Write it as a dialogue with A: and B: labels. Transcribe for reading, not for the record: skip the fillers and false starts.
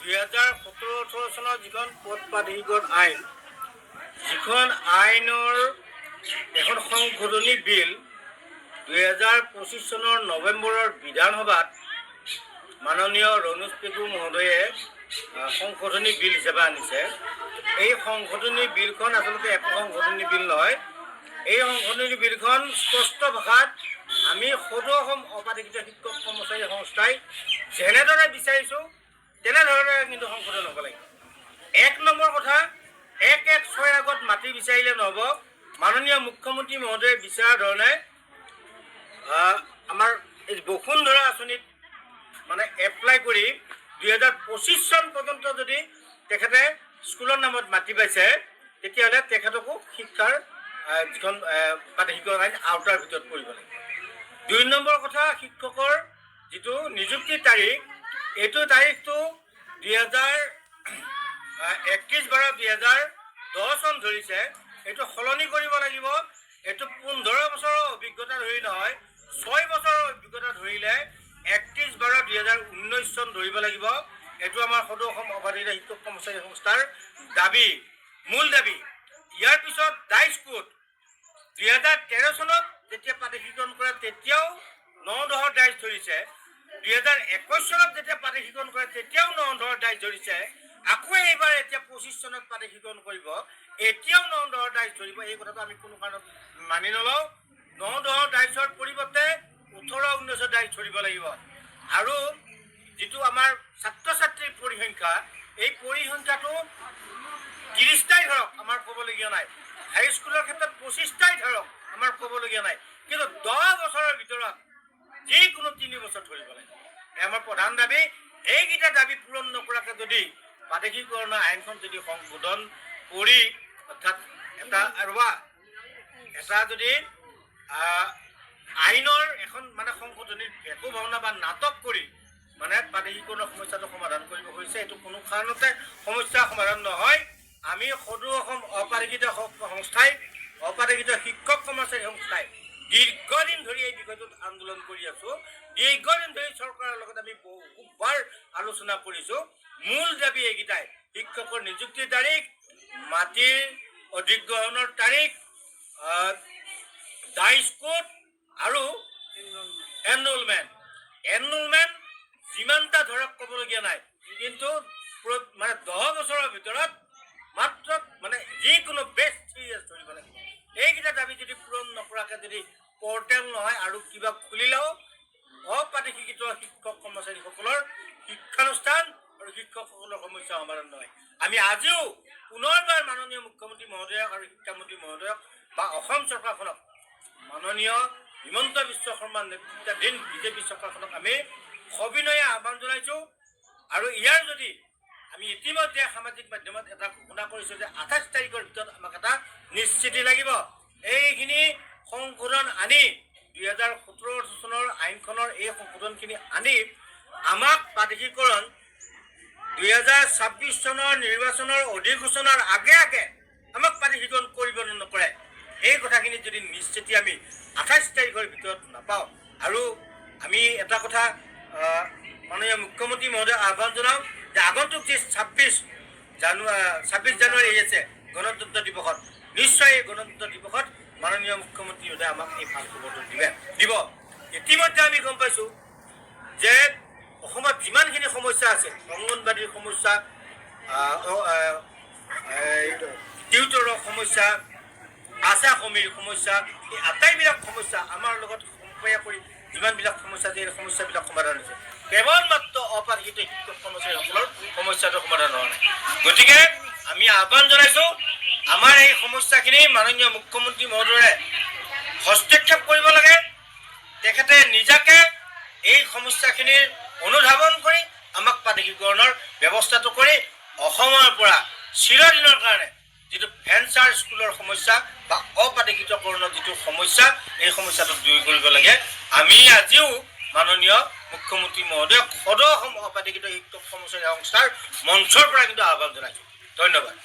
A: 2017-18 চনৰ যিখন পথ প্ৰাধিকৰণ আইন, যিখন আইনৰ এখন সংশোধনী বিল 2025 চনৰ নৱেম্বৰৰ বিধানসভাত মাননীয় ৰণোজ পেগু মহোদয়ে সংশোধনী বিল হিচাপে আনিছে। এই সংশোধনী বিলখন আচলতে এক সংশোধনী বিল নহয়। এই সংশোধনী বিলখন স্পষ্ট ভাষাত আমি সদৌ অসম অপাধিকৃত শিক্ষক কৰ্মচাৰী সংস্থাই যেনেদৰে বিচাৰিছোঁ তেনেধৰণে কিন্তু সংশোধন হ'ব লাগিব। 1 নম্বৰ কথা, 116 আগত মাটি বিচাৰিলে নহ'ব। মাননীয় মুখ্যমন্ত্ৰী মহোদয়ে বিচৰা ধৰণে আমাৰ এই বসুন্ধৰা আঁচনিত মানে এপ্লাই কৰি 2025 চন পৰ্যন্ত যদি তেখেতে স্কুলৰ নামত মাটি পাইছে, তেতিয়াহ'লে তেখেতকো শিক্ষাৰ যিখন প্ৰাধিকৰণ আইন আওতাৰ ভিতৰত পৰিব লাগিব। 2 নম্বৰ কথা, শিক্ষকৰ যিটো নিযুক্তিৰ তাৰিখ, এইটো তাৰিখটো 2021-12-2010 চন ধৰিছে। এইটো সলনি কৰিব লাগিব। এইটো 15 বছৰৰ অভিজ্ঞতা ধৰি নহয়, 6 বছৰৰ অভিজ্ঞতা ধৰিলে 31-12-2019 চন ধৰিব লাগিব। এইটো আমাৰ সদৌ অসম অবাধিত শিক্ষক কৰ্মচাৰী সংস্থাৰ দাবী, মূল দাবী। ইয়াৰ পিছত ডাইচ কোড 2013 চনত যেতিয়া প্ৰাধিকৰণ কৰে তেতিয়াও 9-10 ডাইচ ধৰিছে। 2021 চনত যেতিয়া প্ৰাধিকৰণ কৰে তেতিয়াও 9-10 ডাইচ ধৰিছে। আকৌ এইবাৰ এতিয়া 25 চনত প্ৰাধিকৰণ কৰিব, এতিয়াও 9-10 ডাইচ ধৰিব। এই কথাটো আমি কোনো কাৰণত মানি নলওঁ। 9-10 ডাইচৰ পৰিৱৰ্তে 18-19 ডাইচ ধৰিব লাগিব। আৰু যিটো আমাৰ ছাত্ৰ ছাত্ৰীৰ পৰিসংখ্যা, এই পৰিসংখ্যাটো 30টাই ধৰক, আমাৰ ক'বলগীয়া নাই। হাইস্কুলৰ ক্ষেত্ৰত 25টাই ধৰক, আমাৰ ক'বলগীয়া নাই। কিন্তু 10 বছৰৰ ভিতৰত যিকোনো 3 বছৰ ধৰিব লাগিব। আমাৰ প্ৰধান দাবী। এইকেইটা দাবী পূৰণ নকৰাকৈ যদি প্ৰাধিকৰণৰ আইনখন যদি সংশোধন কৰি, অৰ্থাৎ এটা যদি আইনৰ এখন মানে সংশোধনীৰ একো ভাৱনা বা নাটক কৰি মানে প্ৰাধিকৰণৰ সমস্যাটো সমাধান কৰিব খুজিছে, এইটো কোনো কাৰণতে সমস্যা সমাধান নহয়। আমি সদৌ অসম অপাধিকৃত সংস্থাই, অপাধিকৃত শিক্ষক কৰ্মচাৰী সংস্থাই দীৰ্ঘদিন ধৰি এই বিষয়টোত আন্দোলন কৰি আছোঁ। দীৰ্ঘদিন ধৰি চৰকাৰৰ লগত আমি বহুবাৰ আলোচনা কৰিছোঁ। মূল দাবী এইকেইটাই: শিক্ষকৰ নিযুক্তিৰ তাৰিখ, মাটিৰ অধিগ্ৰহণৰ তাৰিখ, ডাইচ কোড আৰু এনৰোলমেণ্ট যিমানটা ধৰক ক'বলগীয়া নাই, কিন্তু মানে 10 বছৰৰ ভিতৰত মাত্ৰ মানে যিকোনো বেষ্ট 3 ইয়াৰ্ছ ধৰিব লাগিব। এইকেইটা দাবী যদি পূৰণ নকৰাকৈ যদি পৰ্টেল নহয় আৰু কিবা খুলিলেও অপ্ৰাধিকৃত শিক্ষক কৰ্মচাৰীসকলৰ শিক্ষানুষ্ঠান আৰু শিক্ষকসকলৰ সমস্যা সমাধান নহয়। আমি আজিও পুনৰবাৰ মাননীয় মুখ্যমন্ত্ৰী মহোদয়ক আৰু শিক্ষামন্ত্ৰী মহোদয়ক বা অসম চৰকাৰখনক, মাননীয় হিমন্ত বিশ্ব শৰ্মাৰ নেতৃত্বাধীন বিজেপি চৰকাৰখনক আমি সবিনয়ে আহ্বান জনাইছোঁ। আৰু ইয়াৰ যদি আমি ইতিমধ্যে সামাজিক মাধ্যমত এটা ঘোষণা কৰিছোঁ যে 28 তাৰিখৰ ভিতৰত আমাক এটা নিশ্চিতি লাগিব। এইখিনি সংশোধন আনি 2017 চনৰ আইনখনৰ এই সংশোধনখিনি আনি আমাক প্ৰাধিকৰণ 2026 চনৰ নিৰ্বাচনৰ অধিসূচনাৰ আগে আগে আমাক প্ৰাধিকৰণ কৰিব নকৰে, এই কথাখিনি যদি নিশ্চিতি আমি 28 তাৰিখৰ ভিতৰত নাপাওঁ। আৰু আমি এটা কথা মাননীয় মুখ্যমন্ত্ৰী মহোদয়ক আহ্বান জনাওঁ যে আগন্তুক যি 26 জানুৱাৰী আছে গণতন্ত্ৰ দিৱসত, নিশ্চয় এই গণতন্ত্ৰ দিৱসত মাননীয় মুখ্যমন্ত্ৰী মহোদয়ে আমাক এই ভাল খবৰটো দিব। ইতিমধ্যে আমি গম পাইছোঁ যে অসমত যিমানখিনি সমস্যা আছে, অংগনবাদীৰ সমস্যা, টিউটৰৰ সমস্যা, আশা কৰ্মীৰ সমস্যা, এই আটাইবিলাক সমস্যা আমাৰ লগত সম্পৰ্ক কৰি যিমানবিলাক সমস্যা আছে, এই সমস্যাবিলাক সমাধান হৈছে। কেৱল মাত্ৰ অপাধিকৃত শিক্ষক কৰ্মচাৰীসকলৰ সমস্যাটো সমাধান হোৱা নাই। গতিকে আমি আহ্বান জনাইছোঁ, আমাৰ এই সমস্যাখিনি মাননীয় মুখ্যমন্ত্ৰী মহোদয়ে হস্তক্ষেপ কৰিব লাগে। তেখেতে নিজাকে এই সমস্যাখিনিৰ অনুধাৱন কৰি আমাক প্ৰাধিকৰণৰ ব্যৱস্থাটো কৰি অসমৰ পৰা চিৰদিনৰ কাৰণে যিটো ভেঞ্চাৰ স্কুলৰ সমস্যা বা অপ্ৰাধিকৃতকৰণৰ যিটো সমস্যা, এই সমস্যাটো দূৰ কৰিব লাগে। আমি আজিও মাননীয় মুখ্যমন্ত্ৰী মহোদয়ক সদৌ অসম অপাধিকৃত শিক্ষক কৰ্মচাৰী সংস্থাৰ মঞ্চৰ পৰা কিন্তু আহ্বান জনাইছোঁ। ধন্যবাদ।